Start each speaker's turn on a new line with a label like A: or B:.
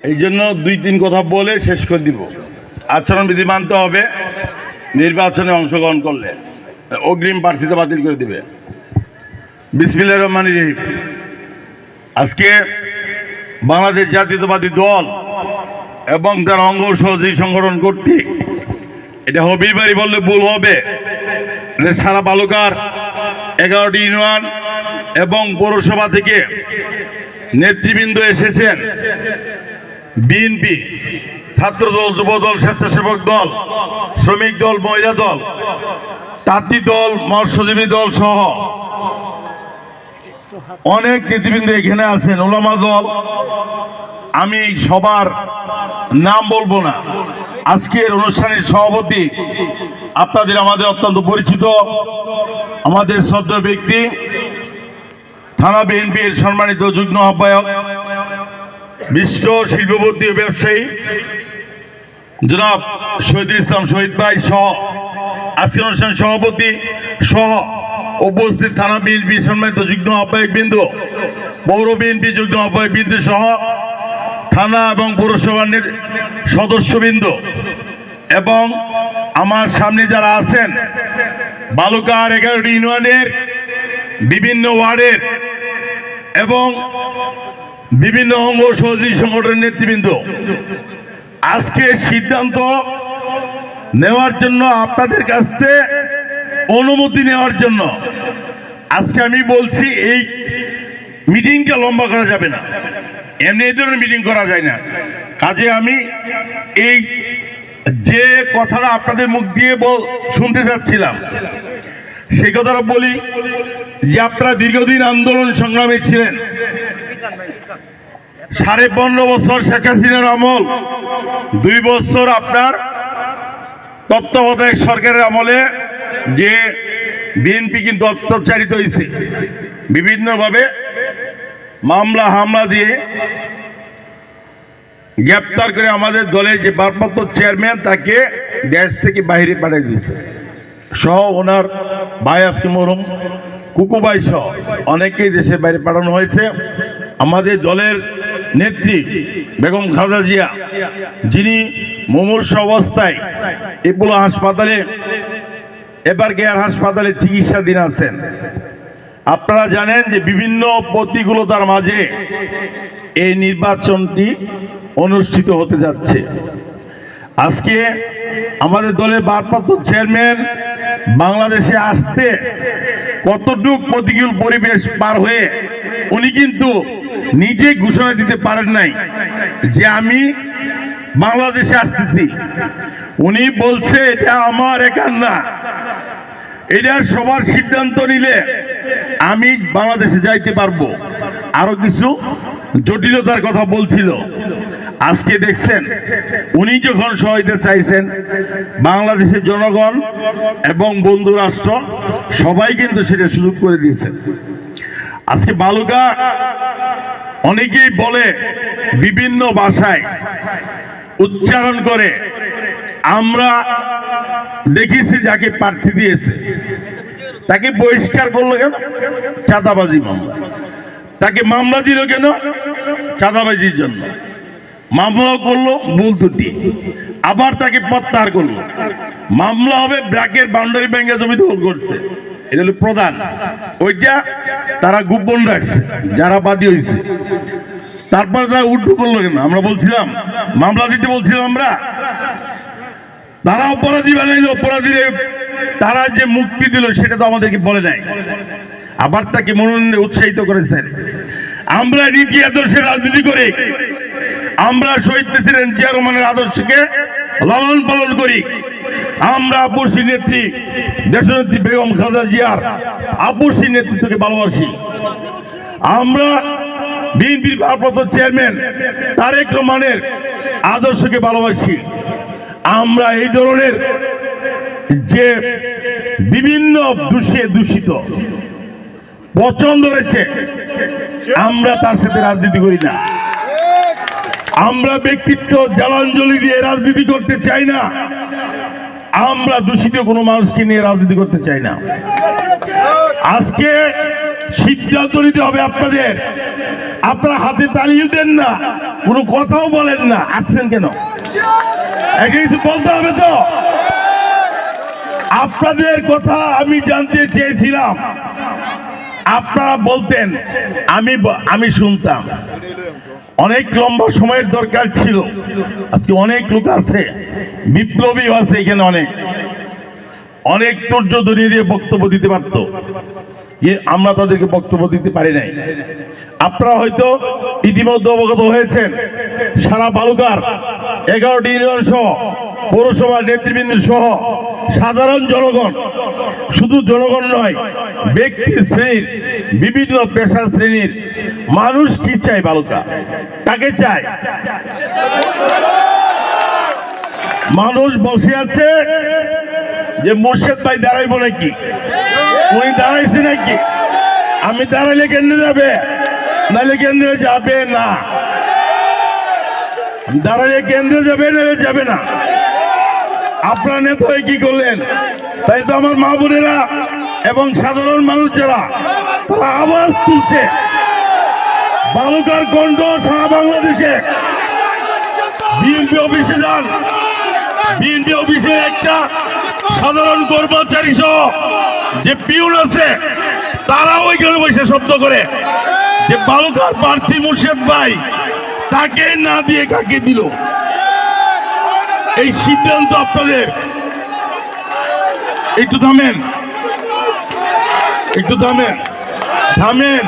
A: এই জন্য দুই তিন কথা বলে শেষ করে দিব। আচরণবিধি মানতে হবে। নির্বাচনে অংশগ্রহণ করলে অগ্রিম প্রার্থিতা বাতিল করে দিবে। বিসমিল্লাহির রহমানির রহিম। আজকে বাংলাদেশ জাতীয়তাবাদী দল এবং তার অঙ্গ সহযোগী সংগঠন কর্তৃক, এটা হবিবাড়ি বললে ভুল হবে, সারা বালুকার 11টি ইউনিয়ন এবং পৌরসভা থেকে নেতৃবৃন্দ এসেছেন। বিএনপি, ছাত্রদল, যুবদল, স্বেচ্ছাসেবক দল, শ্রমিক দল, মহিলা দল, তাঁতি দল, মৎস্যজীবী দল সহ অনেক নেতৃবৃন্দ এখানে আছেন। ওলামা দল, আমি সবার নাম বলবো না। আজকের অনুষ্ঠানের সভাপতি আপনাদের আমাদের অত্যন্ত পরিচিত আমাদের শ্রদ্ধেয় ব্যক্তি, থানা বিএনপির সম্মানিত যুগ্ম আহ্বায়ক, বিশ্ব শিল্পপতি ও ব্যবসায়ী জনাব শহীদুল ইসলাম শহীদ ভাই সহ আজকের অনুষ্ঠানের সভাপতি সহ উপস্থিত থানা বিএনপি সম্মানিত যুগ্ম আহ্বায়ক বৃন্দ, পৌর বিএনপি যুগ্ম আহ্বায়ক বৃন্দ সহ থানা এবং পৌরসভার সদস্যবৃন্দ এবং আমার সামনে যারা আছেন বালুকার 11টি ইউনিয়নের বিভিন্ন ওয়ার্ডের এবং বিভিন্ন অঙ্গ সহযোগী সংগঠনের নেতৃবৃন্দ, আজকে সিদ্ধান্ত নেওয়ার জন্য আপনাদের কাছ থেকে অনুমতি নেওয়ার জন্য আজকে আমি বলছি এই মিটিংটা লম্বা করা যাবে না। এমনি এই ধরনের মিটিং করা যায় না। কাজে আমি এই যে কথাটা আপনাদের মুখ দিয়ে শুনতে চাচ্ছিলাম সেই কথাটা বলি যে আপনারা দীর্ঘদিন আন্দোলন সংগ্রামে ছিলেন। 15.5 বছর শেখ হাসিনার আমল, 2 বছর আপনার তত্ত্বাবধায়ক সরকারের আমলে যে বিএনপি কিন্তু অত্যাচারিত হয়েছে, বিভিন্নভাবে মামলা হামলা দিয়ে গ্রেপ্তার করে আমাদের দলের যে ভারপ্রাপ্ত চেয়ারম্যান তাকে দেশ থেকে বাইরে পাঠিয়ে দিয়েছে, সহ ওনার ভাই আজকে মরহুম কুকু ভাই সহ অনেকেই দেশের বাইরে পাঠানো হয়েছে। আমাদের দলের নেত্রী বেগম খালেদা জিয়া, যিনি মুমূর্ষ অবস্থায় এপোলো হাসপাতালে, এবার কেয়ার হাসপাতালে চিকিৎসাধীন আছেন। আপনারা জানেন যে বিভিন্ন প্রতিকূলতার মাঝে এই নির্বাচনটি অনুষ্ঠিত হতে যাচ্ছে। আজকে আমাদের দলের ভারপ্রাপ্ত চেয়ারম্যান বাংলাদেশে আসতে কতটুক প্রতিকূল পরিবেশ পার হয়ে উনি কিন্তু নিজে ঘোষণা দিতে পারেন নাই যে আমি বাংলাদেশে আসতেছি। উনি বলছে এটা আমার একার না, এটার সবার সিদ্ধান্ত নিলে আমি বাংলাদেশে যাইতে পারবো। আরো কিছু জটিলতার কথা বলছিল। আজকে দেখছেন উনি যখন সহায়তা চাইছেন, বাংলাদেশের জনগণ এবং বন্ধু রাষ্ট্র সবাই কিন্তু সেটা সুযোগ করে দিয়েছে। আজকে বালুকা অনেকেই বলে বিভিন্ন ভাষায় উচ্চারণ করে, আমরা দেখেছি যাকে প্রার্থী দিয়েছে তাকে বহিষ্কার করলো কেন? চাঁদাবাজি মামলা। তাকে মামলা দিল কেন? চাঁদাবাজির জন্য। মামলা করলো ভুল ত্রুটি, আবার তাকে প্রত্যাহার করলো। মামলা হবে ব্র্যাকের বাউন্ডারি ব্যাংকে জমি দখল করছে, এটা হলো প্রধান। ওইটা তারা গোপন রাখছে যারা বাদী হয়েছে। তারপরে তারা উল্টো করলো কেন? আমরা বলছিলাম মামলা দিতে বলছিলাম আমরা, তারা অপরাধী বানাইল, অপরাধীরে তারা যে মুক্তি দিল সেটা তো আমাদেরকে বলে নাই। আবার তাকে মনোনয়নে উৎসাহিত করেছেন। আমরা নীতি আদর্শের রাজনীতি করে আমরা শহীদ প্রেসিডেন্ট জিয়া রহমানের আদর্শকে লালন পালন করি। আমরা আপসী নেত্রী দেশনেত্রী বেগম খালেদা জিয়ার আপসী নেতৃত্বকে ভালোবাসি। আমরা বিএনপির ভারপ্রাপ্ত চেয়ারম্যান তারেক রহমানের আদর্শকে ভালোবাসি। আমরা এই ধরনের যে বিভিন্ন দূষিত পছন্দ রয়েছে আমরা তার সাথে রাজনীতি করি না। আমরা ব্যক্তিত্ব জলাঞ্জলি দিয়ে রাজনীতি করতে চাই না। আমরা দূষিত কোনো মানুষকে নিয়ে রাজনীতি করতে চাই না। আজকে সিদ্ধান্ত নিতে হবে আপনাদের। আপনারা হাতে তালিও দেন না, কোনো কথাও বলেন না, আসছেন কেন? একে কিছু বলতে হবে তো। আপনাদের কথা আমি জানতে চেয়েছিলাম, আপনারা বলতেন, আমি শুনতাম। অনেক লম্বা সময়ের দরকার ছিল। আজকে অনেক লোক আছে, বিপ্লবী আছে এখানে, অনেক ধৈর্য ধরিয়ে দিয়ে বক্তব্য দিতে পারতো, আমরা তাদেরকে বক্তব্য দিতে পারি নাই। আপনারা হয়তো ইতিমধ্যে অবগত হয়েছেন, সারা বালুকার 11টি ইউনিয়ন সহ পৌরসভার নেতৃবৃন্দ সহ সাধারণ জনগণ, শুধু জনগণ নয়, ব্যক্তি শ্রেণীর, বিভিন্ন পেশার শ্রেণীর মানুষ কি চায়? বালুকা কাকে চায়? মানুষ বসে আছে যে মোর্শেদ ভাই দাঁড়াইব নাকি, উনি দাঁড়াইছে নাকি, আমি দাঁড়াইলে কেন্দ্রে যাবে, নাহলে কেন্দ্রে যাবে না। দাঁড়াইলে কেন্দ্রে যাবে, নাহলে যাবে না। আপনারা নেতা হয়ে কি করলেন? তাই তো আমার মা বোনেরা এবং সাধারণ মানুষ যারা, তারা আওয়াজ তুলছে, বালুকার কণ্ঠ সারা বাংলাদেশে। বিএনপি অফিসে যান, বিএনপি অফিসে একটা সাধারণ কর্মচারী সহ যে পিউন আছে, তারা ওইখানে বসে শব্দ করে যে বালুকার প্রার্থী মোর্শেদ ভাই, তাকে না দিয়ে কাকে দিল। এই সিদ্ধান্ত আপনাদের। একটু থামেন, একটু থামেন, থামেন।